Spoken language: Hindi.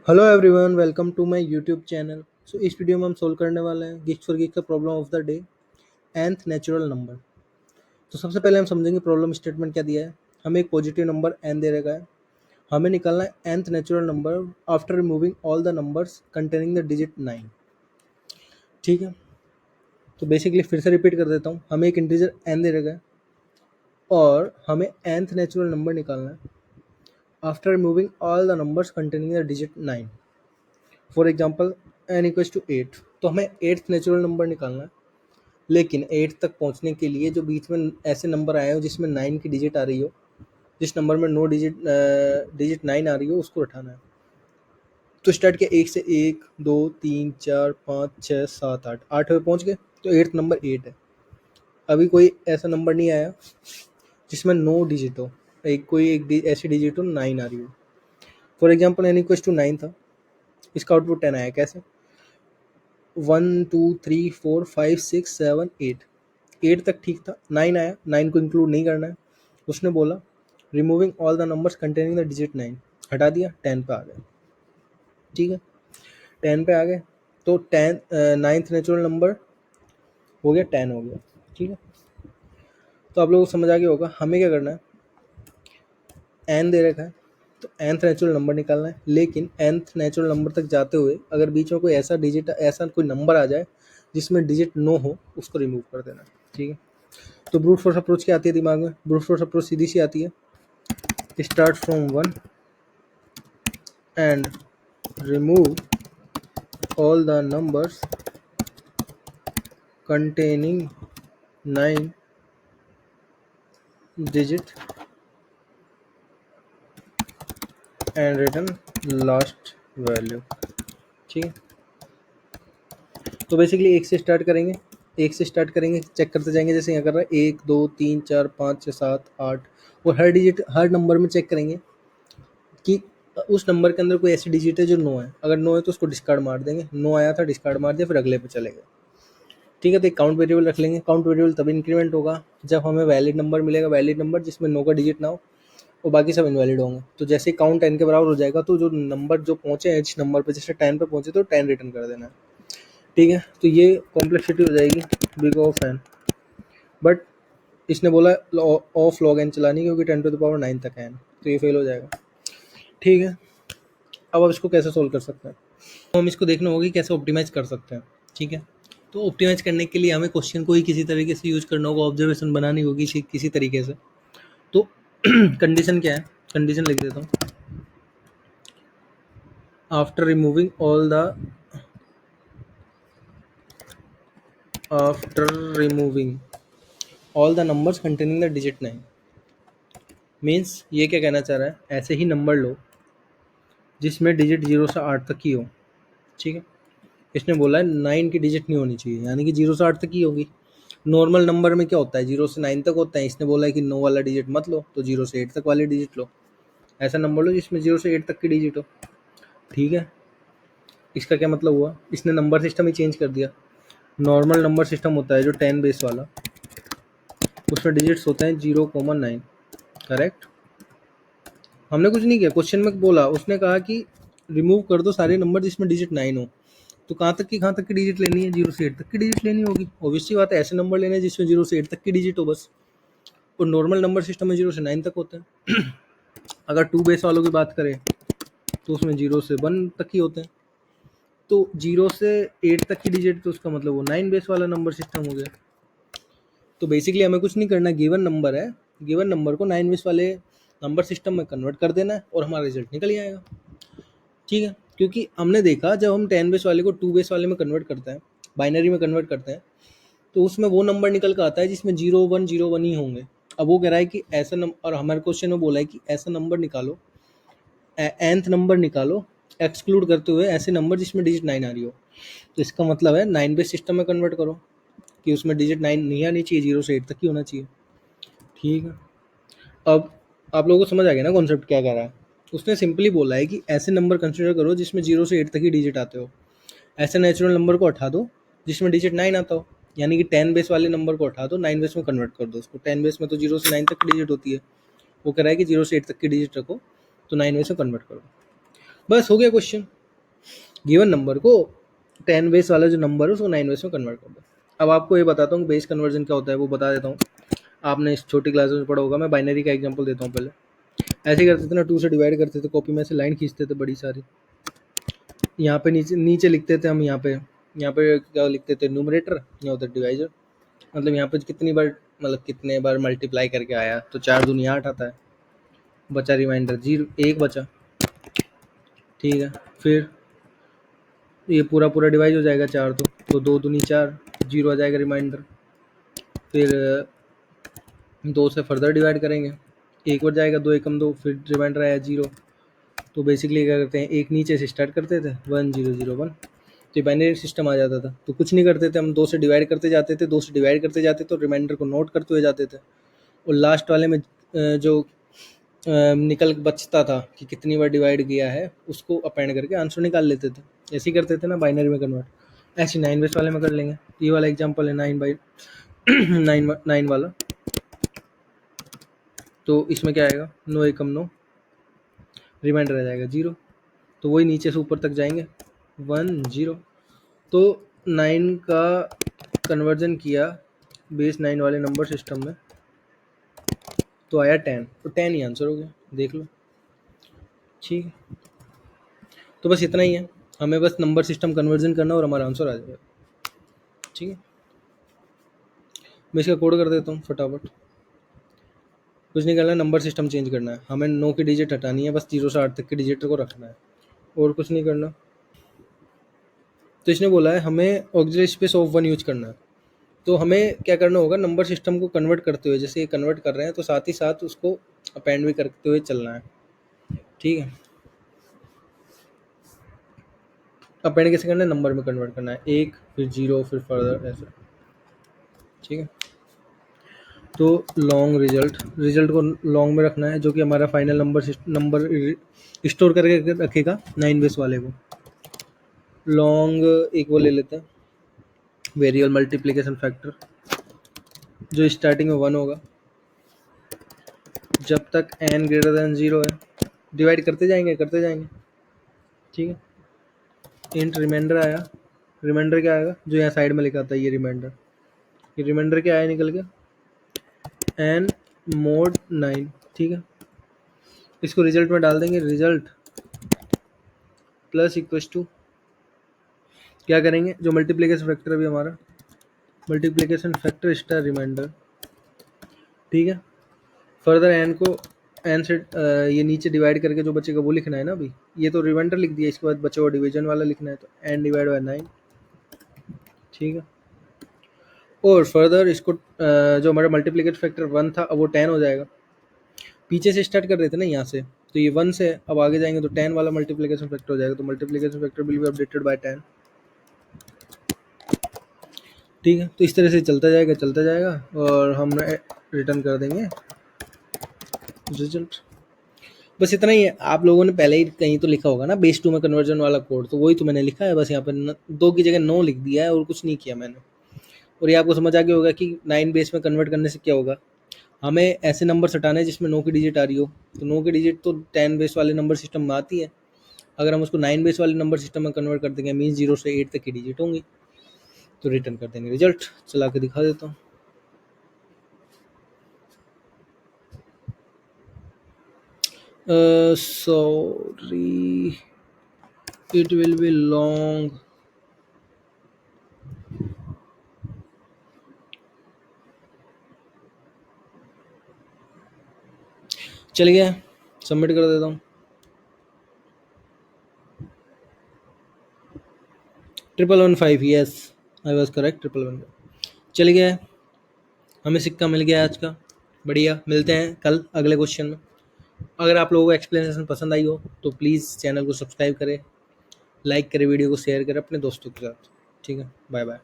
Hello everyone, welcome to my YouTube channel. इस वीडियो में हम सोल्व करने वाले हैं गिग्स फॉर गिग्स का problem of the day, nth natural number. तो सबसे पहले हम समझेंगे प्रॉब्लम स्टेटमेंट क्या दिया है। हमें एक पॉजिटिव नंबर n दे रखा है। हमें निकालना है nth natural number after removing all the numbers containing the digit 9। ठीक है, तो बेसिकली फिर से रिपीट कर देता हूँ। हमें एक इंटीजर n दे रखा है और हमें nth नेचुरल नंबर निकालना है after removing all the numbers containing the digit 9। For example n equals to 8, तो हमें एट्थ नेचुरल नंबर निकालना है। लेकिन 8 तक पहुंचने के लिए जो बीच में ऐसे नंबर आए हो जिसमें 9 की डिजिट आ रही हो, जिस नंबर में नो डिजिट 9 आ रही हो, उसको उठाना है। तो स्टार्ट किया 1 से, 1 2 3 4 5 6 7 8, 8 पे पहुंच गए। तो एट्थ नंबर 8 है। अभी कोई ऐसा नंबर नहीं आया जिसमें नो डिजिट हो, ऐसी डिजिट हो 9 आ रही हो। For example n equals to 9 था, इसका आउटपुट 10 आया। कैसे? 1 2 3 4 5 6 7 8, 8 तक ठीक था, 9 आया, 9 को इंक्लूड नहीं करना है। उसने बोला removing all the numbers containing the digit 9, हटा दिया, 10 पे आ गए। ठीक है, 10 पे आ गए तो 10 नाइन्थ नेचुरल नंबर हो गया, 10 हो गया। ठीक है, तो आप लोगों को समझ आ गया होगा हमें क्या करना है। n दे रखा है तो nth नेचुरल नंबर निकालना है। लेकिन nth नेचुरल नंबर तक जाते हुए अगर बीच में कोई ऐसा कोई नंबर आ जाए जिसमें डिजिट नो हो, उसको रिमूव कर देना है। ठीक है, तो ब्रूट फोर्स अप्रोच क्या आती है दिमाग में? ब्रूट फोर्स अप्रोच सीधी सी आती है, start from 1 and remove all the numbers containing 9 digit and return last value। ठीक है, तो बेसिकली एक से स्टार्ट करेंगे, चेक करते जाएंगे। जैसे यहाँ कर रहा है 1 2 3 4 5 6 7 8, और हर नंबर में चेक करेंगे कि उस नंबर के अंदर कोई ऐसी डिजिट है जो नो है। अगर नो है तो उसको डिस्कार्ड मार देंगे। नो आया था, डिस्कार्ड मार दिया, फिर अगले पे चले गए। ठीक है, तो एक काउंट वेरिएबल रख लेंगे। काउंट वेरिएबल तब इंक्रीमेंट होगा जब हमें वैलिड नंबर मिलेगा, वैलिड नंबर जिसमें नो का डिजिट ना हो, और बाकी सब इनवैलिड होंगे। तो जैसे काउंट 10 के बराबर हो जाएगा तो जो नंबर जो पहुंचे हैं जिस नंबर पे, जैसे 10 पे पहुंचे तो 10 रिटर्न कर देना है। ठीक है, तो ये कॉम्प्लेक्सिटी हो जाएगी बिग ऑफ एन। बट इसने बोला ऑफ लॉग एन चलानी, क्योंकि 10 टू द पावर 9 तक है एन, तो ये फेल हो जाएगा। ठीक है, अब आप इसको कैसे सोल्व कर सकते हैं? तो हम इसको देखना होगा कि कैसे ऑप्टिमाइज कर सकते हैं। ठीक है, तो ऑप्टिमाइज करने के लिए हमें क्वेश्चन को ही किसी तरीके से यूज करना होगा, ऑब्जर्वेशन बनानी होगी किसी तरीके से। तो कंडीशन क्या है? कंडीशन लिख देता हूँ, after removing all the numbers containing the digit 9। Means ये क्या कहना चाह रहा है, ऐसे ही नंबर लो जिसमें डिजिट 0 से 8 तक ही हो। ठीक है, इसने बोला है 9 की डिजिट नहीं होनी चाहिए, यानी कि 0 से 8 तक ही होगी। नॉर्मल नंबर में क्या होता है, 0 से 9 तक होता है। इसने बोला है कि 9 वाला डिजिट मत लो, तो 0 से 8 तक वाली डिजिट लो। ऐसा नंबर लो जिसमें 0 से 8 तक की डिजिट हो। ठीक है, इसका क्या मतलब हुआ? इसने नंबर सिस्टम ही चेंज कर दिया। नॉर्मल नंबर सिस्टम होता है जो 10 बेस वाला, उसमें डिजिट्स होते हैं 0,9। करेक्ट, हमने कुछ नहीं किया। क्वेश्चन में बोला, उसने कहा कि रिमूव कर दो सारे नंबर जिसमें डिजिट 9 हो। तो कहाँ तक की डिजिट लेनी है? 0 से 8 तक की डिजिट लेनी होगी। ऑब्वियसली बात है, ऐसे नंबर लेने हैं जिसमें 0 से 8 तक की डिजिट हो बस। और नॉर्मल नंबर सिस्टम में 0 से 9 तक होते हैं। अगर 2 बेस वालों की बात करें तो उसमें 0 से 1 तक ही होते हैं। तो 0 से 8 तक की डिजिट, तो उसका मतलब वो 9 बेस वाला नंबर सिस्टम हो गया। तो बेसिकली हमें कुछ नहीं करना, गिवन नंबर है, गिवन नंबर को 9 बेस वाले नंबर सिस्टम में कन्वर्ट कर देना है और हमारा रिजल्ट निकल ही आएगा। ठीक है, क्योंकि हमने देखा जब हम 10 बेस वाले को 2 बेस वाले में कन्वर्ट करते हैं, बाइनरी में कन्वर्ट करते हैं, तो उसमें वो नंबर निकल कर आता है जिसमें 0 1 0 1 ही होंगे। अब वो कह रहा है कि ऐसा नंबर, और हमारे क्वेश्चन में बोला है कि ऐसा नंबर निकालो, nth नंबर निकालो एक्सक्लूड करते हुए ऐसे नंबर जिसमें डिजिट 9 आ रही हो। तो इसका मतलब है 9 बेस सिस्टम में कन्वर्ट करो कि उसमें डिजिट 9 नहीं आनी चाहिए, 0 से 8 तक ही होना चाहिए। ठीक है, अब आप लोगों को समझ आ गया ना कॉन्सेप्ट क्या कह रहा है। उसने सिंपली बोला है कि ऐसे नंबर कंसिडर करो जिसमें 0 से 8 तक ही डिजिट आते हो। ऐसे नेचुरल नंबर को हटा दो जिसमें डिजिट 9 आता हो, यानी कि 10 बेस वाले नंबर को हटा दो, 9 बेस में कन्वर्ट कर दो उसको। 10 बेस में तो 0 से 9 तक की डिजिट होती है। वो कह रहा है कि 0 से 8 तक की डिजिट रखो, तो 9 बेस में कन्वर्ट करो। बस हो गया क्वेश्चन। गिवन नंबर को 10 बेस वाला जो नंबर है उसको 9 बेस में कन्वर्ट कर दो। अब आपको ये बताता हूँ बेस कन्वर्जन क्या होता है, वो बता देता हूँ। आपने इस छोटी क्लासेस में पढ़ा होगा, मैं बाइनरी का एग्जांपल देता हूँ। पहले ऐसे करते थे ना, 2 से डिवाइड करते थे, कॉपी में से लाइन खींचते थे बड़ी सारी, यहाँ पे नीचे नीचे लिखते थे हम, यहाँ पे क्या लिखते थे, न्यूमरेटर, यहाँ उधर डिवाइजर। मतलब यहाँ पे कितनी बार, मतलब कितने बार मल्टीप्लाई करके आया, तो 4 दूनी 8 आता है, बचा रिमाइंडर 0, 1 बचा। ठीक है, फिर ये पूरा पूरा डिवाइड हो जाएगा 4, तो 2 दूनी 4, 0 आ जाएगा रिमाइंडर। फिर 2 से फर्दर डिवाइड करेंगे, 1 बच जाएगा, 2 एकम 2, फिर रिमाइंडर आया 0। तो बेसिकली क्या करते हैं, एक नीचे से स्टार्ट करते थे 1 0 0 1, तो बाइनरी सिस्टम आ जाता था। तो कुछ नहीं करते थे हम, 2 से डिवाइड करते जाते थे, 2 से डिवाइड करते जाते तो रिमाइंडर को नोट करते हुए जाते थे, और लास्ट वाले में जो निकल बचता था कि कितनी बार डिवाइड किया है, उसको अपेंड करके आंसर निकाल लेते थे। ऐसे ही करते थे ना बाइनरी में कन्वर्ट। ऐसे 9 बेस वाले में कर लेंगे। ये वाला एग्जांपल है 9 वाला। तो इसमें क्या आएगा, 9 एकम 9, रिमाइंडर आ जाएगा 0। तो वही नीचे से ऊपर तक जाएंगे 1 0। तो 9 का कन्वर्जन किया बेस 9 वाले नंबर सिस्टम में, तो आया 10, तो 10 ही आंसर हो गया, देख लो। ठीक है, तो बस इतना ही है, हमें बस नंबर सिस्टम कन्वर्जन करना और हमारा आंसर आ जाएगा। ठीक है, मैं इसका कोड कर देता हूँ फटाफट। कुछ नहीं करना है, नंबर सिस्टम चेंज करना है, हमें 9 की डिजिट हटानी है, बस 0 से 8 तक के डिजिट को रखना है, और कुछ नहीं करना। तो इसने बोला है हमें ऑक्सिलरी स्पेस ऑफ 1 यूज करना है। तो हमें क्या करना होगा, नंबर सिस्टम को कन्वर्ट करते हुए, जैसे ये कन्वर्ट कर रहे हैं तो साथ ही साथ उसको अपेंड भी करते हुए चलना है। ठीक है, अपेंड कैसे करना है, नंबर में कन्वर्ट करना है, 1 फिर 0 फिर फर्दर ऐसे। ठीक है, तो लॉन्ग रिजल्ट को लॉन्ग में रखना है, जो कि हमारा फाइनल नंबर स्टोर करके रखेगा 9 बेस वाले को। लॉन्ग एक वो ले लेते हैं, वेरिएबल मल्टीप्लिकेशन फैक्टर, जो स्टार्टिंग में 1 होगा जब तक n ग्रेटर देन 0 है। डिवाइड करते जाएंगे ठीक है, इंट रिमाइंडर आया, रिमाइंडर क्या आएगा, जो यहाँ साइड में लिखा था ये रिमाइंडर, ये रिमाइंडर क्या आया निकल के n mod 9। ठीक है, इसको रिजल्ट में डाल देंगे, रिजल्ट प्लस इक्वल्स टू, क्या करेंगे, जो मल्टीप्लिकेशन फैक्टर अभी हमारा मल्टीप्लिकेशन फैक्टर स्टार रिमाइंडर। ठीक है, फर्दर एन को एन से ये नीचे डिवाइड करके जो बचेगा वो लिखना है ना। अभी ये तो रिमाइंडर लिख दिया, इसके बाद बचा हुआ डिवीजन वाला लिखना है, तो एन डिवाइड बाय 9। ठीक है, और फर्दर इसको जो हमारा मल्टीप्लिकेशन फैक्टर 1 था अब वो 10 हो जाएगा। पीछे से स्टार्ट कर रहे थे ना यहाँ से, तो ये 1 से अब आगे जाएंगे तो 10 वाला मल्टीप्लिकेशन फैक्टर हो जाएगा, तो multiplication factor will be updated by 10। ठीक है, तो इस तरह से चलता जाएगा और हम रिटर्न कर देंगे रिजल्ट। बस इतना ही है। आप लोगों ने पहले ही कहीं तो लिखा होगा ना बेस 2 में कन्वर्जन वाला कोड, तो वही तो मैंने लिखा है, बस यहाँ पे 2 की जगह 9 लिख दिया है और कुछ नहीं किया मैंने। और ये आपको समझ आ गया होगा कि 9 बेस में कन्वर्ट करने से क्या होगा, हमें ऐसे नंबर हटाने हैं जिसमें 9 की डिजिट आ रही हो, तो 9 की डिजिट तो 10 बेस वाले नंबर सिस्टम में आती है। अगर हम उसको 9 बेस वाले नंबर सिस्टम में कन्वर्ट कर देंगे, मीन्स 0 से 8 तक की डिजिट होंगी, तो रिटर्न कर देंगे रिजल्ट। चला के दिखा देता हूँ। sorry, it will be long। चल गया, सबमिट कर देता हूँ। 1115, यस आई वॉज करेक्ट, 1115 चल गया है, हमें सिक्का मिल गया आज का। बढ़िया, मिलते हैं कल अगले क्वेश्चन में। अगर आप लोगों को एक्सप्लेनेशन पसंद आई हो तो प्लीज़ चैनल को सब्सक्राइब करें, लाइक करें, वीडियो को शेयर करें अपने दोस्तों के साथ। ठीक है, बाय बाय।